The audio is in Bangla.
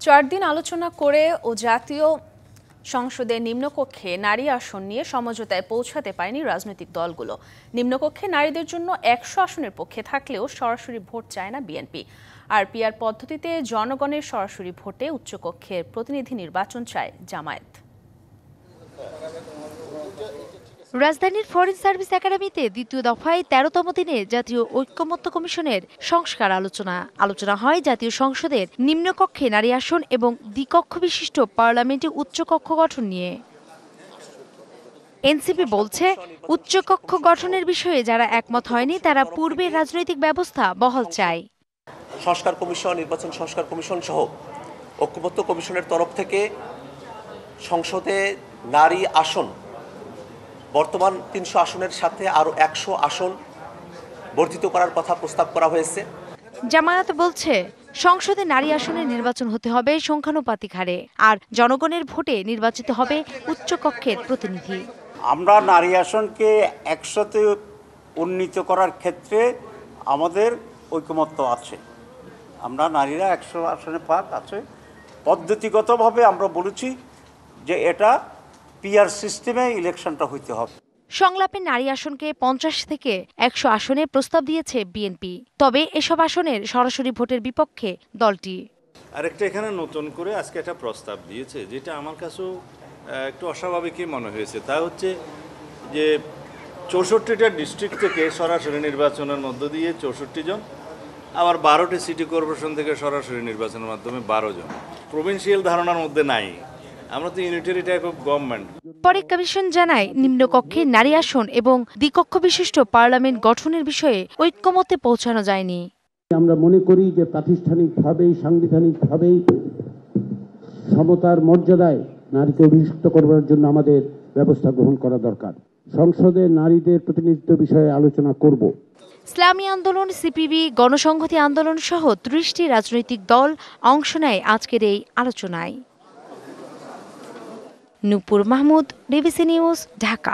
4 দিন আলোচনা করে ও জাতীয় সংসদের নিম্নকক্ষে নারী আসন নিয়ে সমঝোতায় পৌঁছাতে পারেনি রাজনৈতিক দলগুলো। নিম্নকক্ষে নারীদের জন্য 100 আসনের পক্ষে থাকলেও সরাসরি ভোট চায় না বিএনপি। আর পিআর পদ্ধতিতে জনগণের সরাসরি ভোটে উচ্চকক্ষের প্রতিনিধি নির্বাচন চায় জামায়াত। রাজধানীর ফরেন সার্ভিস একাডেমিতে দ্বিতীয় দফায় 13তম দিনে জাতীয় ঐকমত্য কমিশনের সংস্কার আলোচনা হয় জাতীয় সংসদের নিম্নকক্ষে নারী আসন এবং দ্বিকক্ষ বিশিষ্ট পার্লামেন্টে উচ্চকক্ষ গঠন নিয়ে। এনসিপি বলছে, উচ্চকক্ষ গঠনের বিষয়ে যারা একমত হয়নি তারা পূর্বের রাজনৈতিক ব্যবস্থা বহাল চায়। সংস্কার কমিশন, নির্বাচন সংস্কার কমিশন সহ ঐকমত্য কমিশনের তরফ থেকে সংসদে নারী আসন বর্তমান 300 আসনের সাথে আরো 100 আসন বর্ধিত করার কথা প্রস্তাব করা হয়েছে। জামায়াত বলছে, সংসদে নারী আসনে নির্বাচন হতে হবে সংখ্যানুপাতিক হারে, আর জনগণের ভোটে নির্বাচিত হবে উচ্চকক্ষের প্রতিনিধি। আমরা নারী আসনকে 100তে উন্নীত করার ক্ষেত্রে আমাদের ঐকমত্য আছে। আমরা নারীরা 100 আসনে পাক আছে। পদ্ধতিগতভাবে আমরা বলেছি যে এটা পিআর সিস্টেমে ইলেকশনটা হইতে হবে। সংলাপে নারী আসনকে 50 থেকে 100 আসনে প্রস্তাব দিয়েছে বিএনপি। তবে এসব আসনের সরাসরি ভোটের বিপক্ষে দলটি। আরেকটা এখানে নতুন করে আজকে একটা প্রস্তাব দিয়েছে, যেটা আমার কাছেও একটু অস্বাভাবিকই মনে হয়েছে। তা হচ্ছে যে 64টা ডিস্ট্রিক্ট থেকে সরাসরি নির্বাচনের মধ্য দিয়ে 64 জন, আবার 12টি সিটি কর্পোরেশন থেকে সরাসরি নির্বাচনের মাধ্যমে 12 জন। প্রভিন্সিয়াল ধারণার মধ্যে নাই, আমরা তো ইউনিটারি টাইপ অফ গভর্নমেন্ট। পরে কমিশন জানায়, নিম্নকক্ষে নারী আসন এবং দ্বিকক্ষ বিশিষ্ট পার্লামেন্ট গঠনের বিষয়ে ঐক্যমত্যে পৌঁছানো যায়নি। আমরা মনে করি যে প্রাতিষ্ঠানিকভাবেই সাংবিধানিকভাবেই সমতার মর্যাদায় নারীকে অভিষিক্ত করবার জন্য আমাদের ব্যবস্থা গ্রহণ করা দরকার। সংসদে নারীদের প্রতিনিধিত্ব বিষয়ে আলোচনা করব। ইসলামী আন্দোলন, সিপিবি, গণসংহতি আন্দোলন সহ 30টি রাজনৈতিক দল অংশ নেয় আজকের এই আলোচনায়। নূপুর মাহমুদ, ডিবিসি নিউজ, ঢাকা।